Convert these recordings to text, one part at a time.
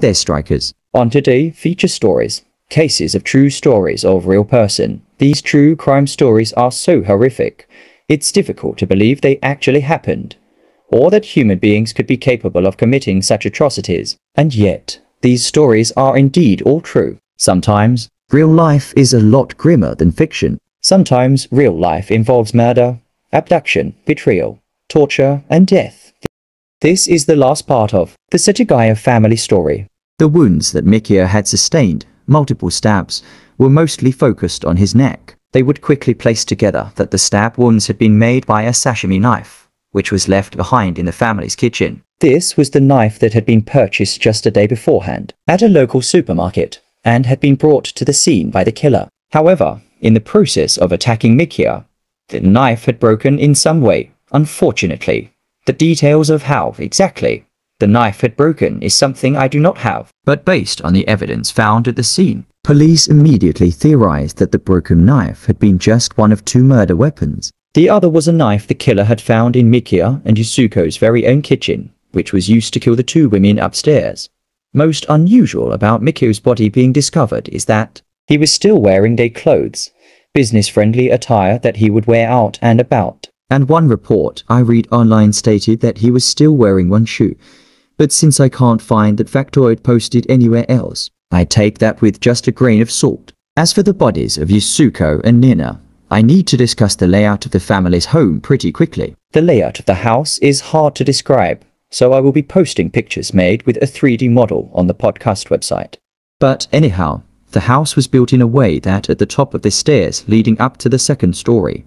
They're strikers. On today, feature stories. Cases of true stories of real person. These true crime stories are so horrific, it's difficult to believe they actually happened, or that human beings could be capable of committing such atrocities. And yet, these stories are indeed all true. Sometimes, real life is a lot grimmer than fiction. Sometimes, real life involves murder, abduction, betrayal, torture, and death. This is the last part of the Setagaya family story. The wounds that Mikio had sustained, multiple stabs, were mostly focused on his neck. They would quickly place together that the stab wounds had been made by a sashimi knife, which was left behind in the family's kitchen. This was the knife that had been purchased just a day beforehand at a local supermarket and had been brought to the scene by the killer. However, in the process of attacking Mikio, the knife had broken in some way. Unfortunately, the details of how exactly the knife had broken is something I do not have. But based on the evidence found at the scene, police immediately theorized that the broken knife had been just one of two murder weapons. The other was a knife the killer had found in Mikio and Yusuko's very own kitchen, which was used to kill the two women upstairs. Most unusual about Mikio's body being discovered is that he was still wearing day clothes, business-friendly attire that he would wear out and about. And one report I read online stated that he was still wearing one shoe. But since I can't find that factoid posted anywhere else, I take that with just a grain of salt. As for the bodies of Yusuko and Nina, I need to discuss the layout of the family's home pretty quickly. The layout of the house is hard to describe, so I will be posting pictures made with a 3D model on the podcast website. But anyhow, the house was built in a way that at the top of the stairs leading up to the second story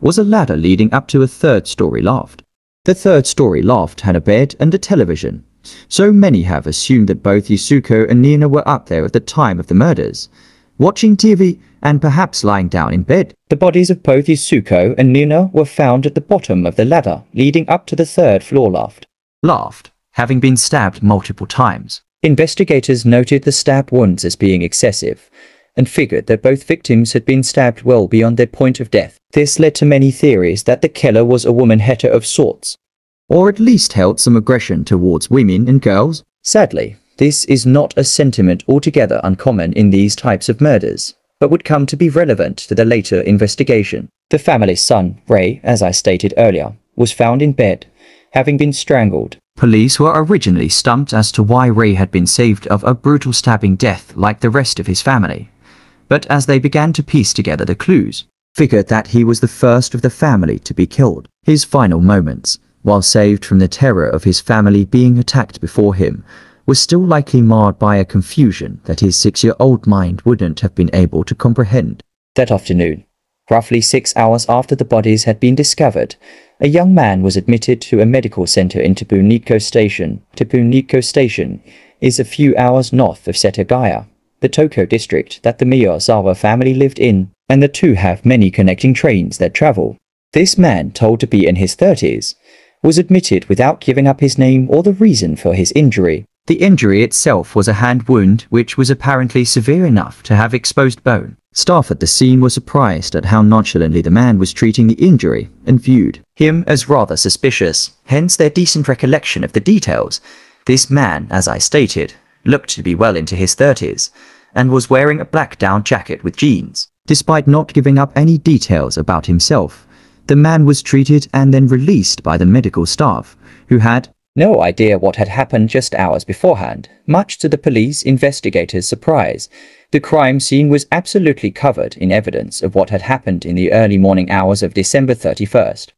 was a ladder leading up to a third-story loft. The third-story loft had a bed and a television, so many have assumed that both Yusuko and Nina were up there at the time of the murders, watching TV and perhaps lying down in bed. The bodies of both Yusuko and Nina were found at the bottom of the ladder leading up to the third-floor loft, having been stabbed multiple times. Investigators noted the stab wounds as being excessive, and figured that both victims had been stabbed well beyond their point of death. This led to many theories that the killer was a woman hater of sorts, or at least held some aggression towards women and girls. Sadly, this is not a sentiment altogether uncommon in these types of murders, but would come to be relevant to the later investigation. The family's son, Ray, as I stated earlier, was found in bed, having been strangled. Police were originally stumped as to why Ray had been saved of a brutal stabbing death like the rest of his family. But as they began to piece together the clues, figured that he was the first of the family to be killed. His final moments, while saved from the terror of his family being attacked before him, was still likely marred by a confusion that his 6-year-old mind wouldn't have been able to comprehend. That afternoon, roughly 6 hours after the bodies had been discovered, a young man was admitted to a medical center in Tobuniko Station. Tobuniko Station is a few hours north of Setagaya, the Tokyo district that the Miyazawa family lived in, and the two have many connecting trains that travel. This man, told to be in his 30s, was admitted without giving up his name or the reason for his injury. The injury itself was a hand wound which was apparently severe enough to have exposed bone. Staff at the scene were surprised at how nonchalantly the man was treating the injury and viewed him as rather suspicious, hence their decent recollection of the details. This man, as I stated, looked to be well into his 30s and was wearing a black down jacket with jeans. Despite not giving up any details about himself, the man was treated and then released by the medical staff, who had no idea what had happened just hours beforehand. Much to the police investigators' surprise, the crime scene was absolutely covered in evidence of what had happened in the early morning hours of December 31st.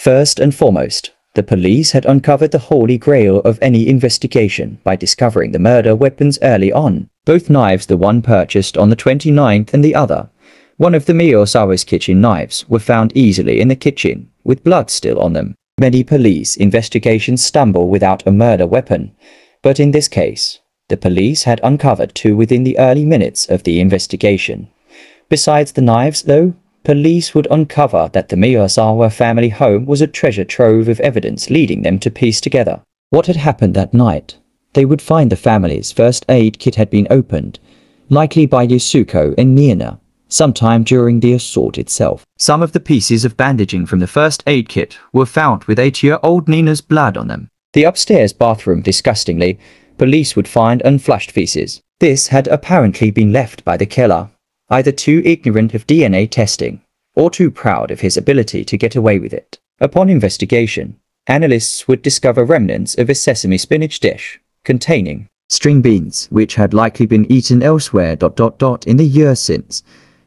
First and foremost, the police had uncovered the holy grail of any investigation by discovering the murder weapons early on. Both knives, the one purchased on the 29th and the other, one of the Miyazawa's kitchen knives, were found easily in the kitchen, with blood still on them. Many police investigations stumble without a murder weapon, but in this case, the police had uncovered two within the early minutes of the investigation. Besides the knives, though, police would uncover that the Miyazawa family home was a treasure trove of evidence leading them to piece together what had happened that night. They would find the family's first aid kit had been opened, likely by Yusuko and Nina, sometime during the assault itself. Some of the pieces of bandaging from the first aid kit were found with 8-year-old Nina's blood on them. The upstairs bathroom, disgustingly, police would find unflushed feces. This had apparently been left by the killer, either too ignorant of DNA testing or too proud of his ability to get away with it. Upon investigation, analysts would discover remnants of a sesame spinach dish containing string beans, which had likely been eaten elsewhere in the years since.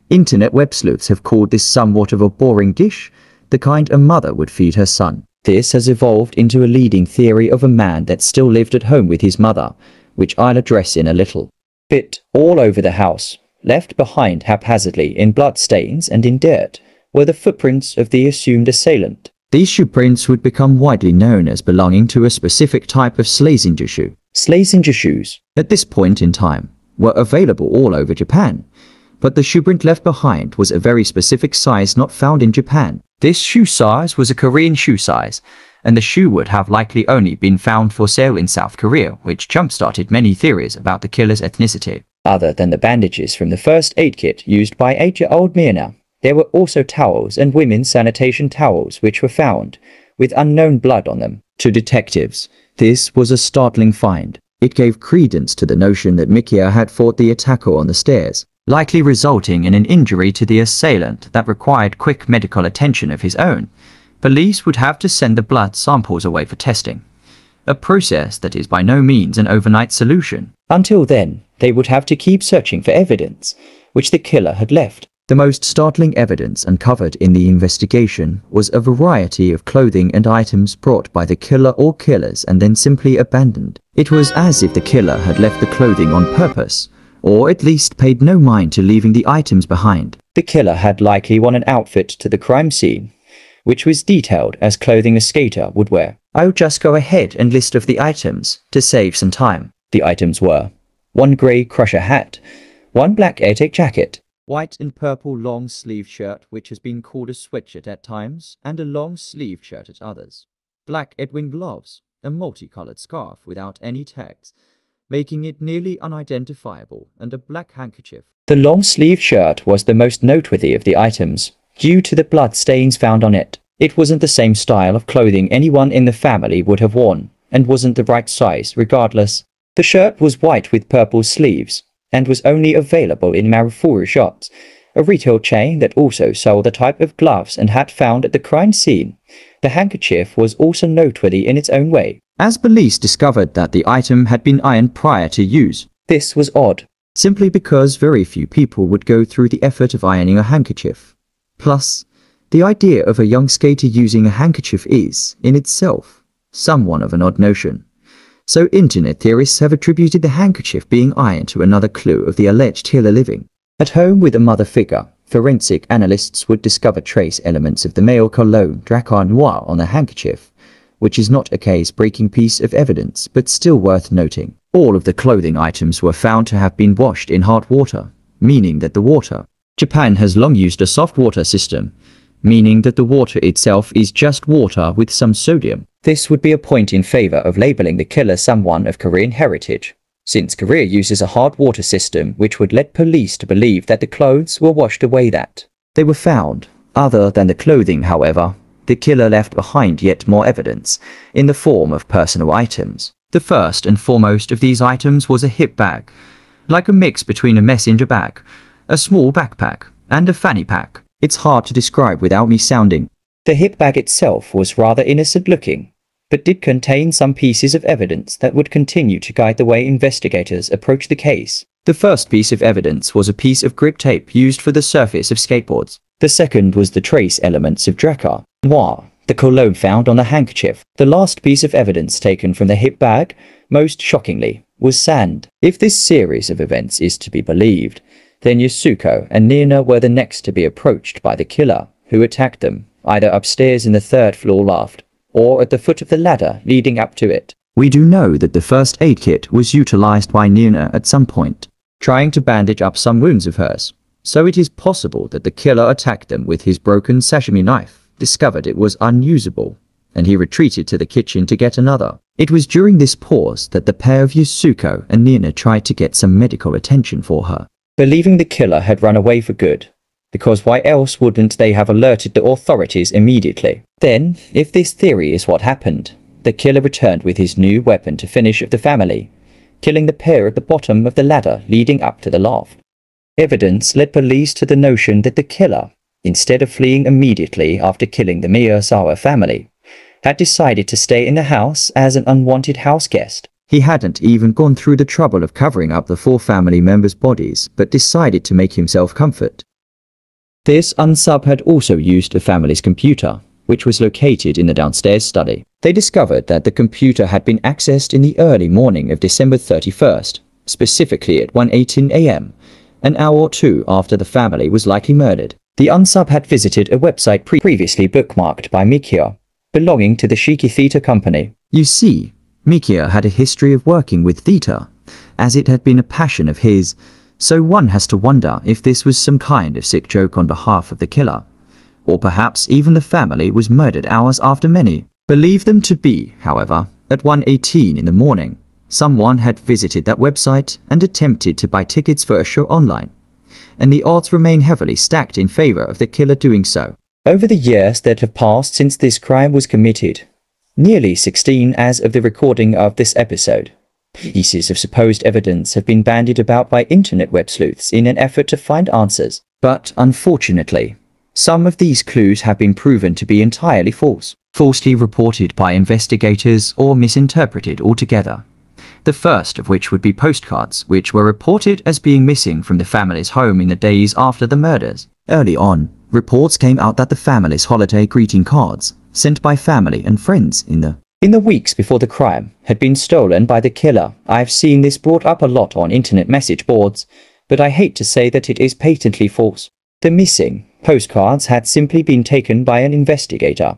Internet web sleuths have called this somewhat of a boring dish, the kind a mother would feed her son. This has evolved into a leading theory of a man that still lived at home with his mother, which I'll address in a little bit. All over the house, left behind haphazardly in blood stains and in dirt, were the footprints of the assumed assailant. These shoe prints would become widely known as belonging to a specific type of Schlesinger shoe. Schlesinger shoes, at this point in time, were available all over Japan, but the shoe print left behind was a very specific size not found in Japan. This shoe size was a Korean shoe size, and the shoe would have likely only been found for sale in South Korea, which jump-started many theories about the killer's ethnicity. Other than the bandages from the first aid kit used by 8-year-old Mirna, there were also towels and women's sanitation towels which were found, with unknown blood on them. To detectives, this was a startling find. It gave credence to the notion that Mikia had fought the attacker on the stairs, likely resulting in an injury to the assailant that required quick medical attention of his own. Police would have to send the blood samples away for testing, a process that is by no means an overnight solution. Until then, they would have to keep searching for evidence, which the killer had left. The most startling evidence uncovered in the investigation was a variety of clothing and items brought by the killer or killers and then simply abandoned. It was as if the killer had left the clothing on purpose, or at least paid no mind to leaving the items behind. The killer had likely worn an outfit to the crime scene, which was detailed as clothing a skater would wear. I'll just go ahead and list off the items to save some time. The items were 1 grey crusher hat, 1 black AirTech jacket, white and purple long-sleeve shirt which has been called a sweatshirt at times and a long-sleeved shirt at others, black Edwin gloves, a multicolored scarf without any tags, making it nearly unidentifiable, and a black handkerchief. The long-sleeved shirt was the most noteworthy of the items, due to the blood stains found on it. It wasn't the same style of clothing anyone in the family would have worn, and wasn't the right size regardless. The shirt was white with purple sleeves, and was only available in Marufuru shops, a retail chain that also sold the type of gloves and hat found at the crime scene. The handkerchief was also noteworthy in its own way, as police discovered that the item had been ironed prior to use. This was odd, simply because very few people would go through the effort of ironing a handkerchief. Plus, the idea of a young skater using a handkerchief is, in itself, somewhat of an odd notion. So internet theorists have attributed the handkerchief being ironed to another clue of the alleged killer living at home with a mother figure. Forensic analysts would discover trace elements of the male cologne Dracar Noir on the handkerchief, which is not a case-breaking piece of evidence, but still worth noting. All of the clothing items were found to have been washed in hot water, meaning that the water. Japan has long used a soft water system, meaning that the water itself is just water with some sodium. This would be a point in favor of labeling the killer someone of Korean heritage, since Korea uses a hard water system which would lead police to believe that the clothes were washed away that they were found. Other than the clothing, however, the killer left behind yet more evidence, in the form of personal items. The first and foremost of these items was a hip bag, like a mix between a messenger bag, a small backpack, and a fanny pack. It's hard to describe without me sounding. The hip bag itself was rather innocent looking, but did contain some pieces of evidence that would continue to guide the way investigators approached the case. The first piece of evidence was a piece of grip tape used for the surface of skateboards. The second was the trace elements of Dracar Noir, the cologne found on the handkerchief. The last piece of evidence taken from the hip bag, most shockingly, was sand. If this series of events is to be believed, then Yasuko and Nina were the next to be approached by the killer, who attacked them, either upstairs in the 3rd floor loft, or at the foot of the ladder leading up to it. We do know that the first aid kit was utilized by Nina at some point, trying to bandage up some wounds of hers. So it is possible that the killer attacked them with his broken sashimi knife, discovered it was unusable, and he retreated to the kitchen to get another. It was during this pause that the pair of Yasuko and Nina tried to get some medical attention for her, believing the killer had run away for good, because why else wouldn't they have alerted the authorities immediately? Then, if this theory is what happened, the killer returned with his new weapon to finish off the family, killing the pair at the bottom of the ladder leading up to the loft. Evidence led police to the notion that the killer, instead of fleeing immediately after killing the Miyazawa family, had decided to stay in the house as an unwanted house guest. He hadn't even gone through the trouble of covering up the 4 family members' bodies, but decided to make himself comfort. This unsub had also used the family's computer, which was located in the downstairs study. They discovered that the computer had been accessed in the early morning of December 31st, specifically at 1:18 a.m., an hour or two after the family was likely murdered. The unsub had visited a website previously bookmarked by Mikia, belonging to the Shiki Theater Company. You see, Mikia had a history of working with theater, as it had been a passion of his, so one has to wonder if this was some kind of sick joke on behalf of the killer. Or perhaps even the family was murdered hours after many believed them to be. However, at 1:18 in the morning, someone had visited that website and attempted to buy tickets for a show online, and the odds remain heavily stacked in favor of the killer doing so. Over the years that have passed since this crime was committed, nearly 16 as of the recording of this episode, pieces of supposed evidence have been bandied about by internet web sleuths in an effort to find answers. But unfortunately, some of these clues have been proven to be entirely falsely reported by investigators or misinterpreted altogether. The first of which would be postcards, which were reported as being missing from the family's home in the days after the murders. Early on, reports came out that the family's holiday greeting cards, sent by family and friends in the weeks before the crime, had been stolen by the killer. I've seen this brought up a lot on internet message boards, but I hate to say that it is patently false. The missing postcards had simply been taken by an investigator,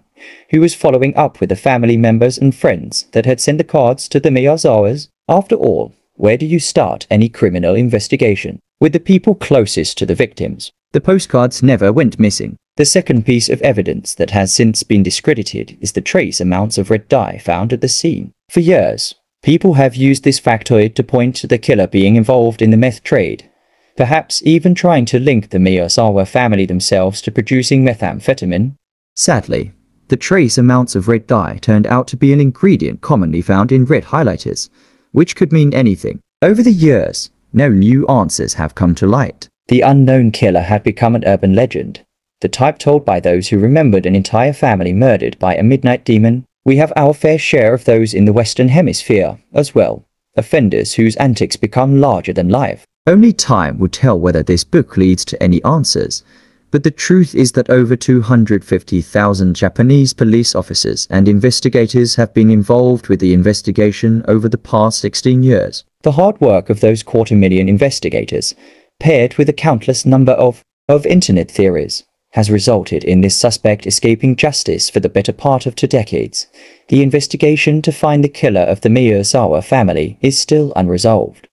who was following up with the family members and friends that had sent the cards to the Miyazawas. After all, where do you start any criminal investigation? With the people closest to the victims. The postcards never went missing. The second piece of evidence that has since been discredited is the trace amounts of red dye found at the scene. For years, people have used this factoid to point to the killer being involved in the meth trade, perhaps even trying to link the Miyazawa family themselves to producing methamphetamine. Sadly, the trace amounts of red dye turned out to be an ingredient commonly found in red highlighters, which could mean anything. Over the years, no new answers have come to light. The unknown killer had become an urban legend, the type told by those who remembered an entire family murdered by a midnight demon. We have our fair share of those in the Western Hemisphere as well, offenders whose antics become larger than life. Only time will tell whether this book leads to any answers, but the truth is that over 250,000 Japanese police officers and investigators have been involved with the investigation over the past 16 years. The hard work of those 250,000 investigators, paired with a countless number of internet theories, has resulted in this suspect escaping justice for the better part of 2 decades. The investigation to find the killer of the Miyazawa family is still unresolved.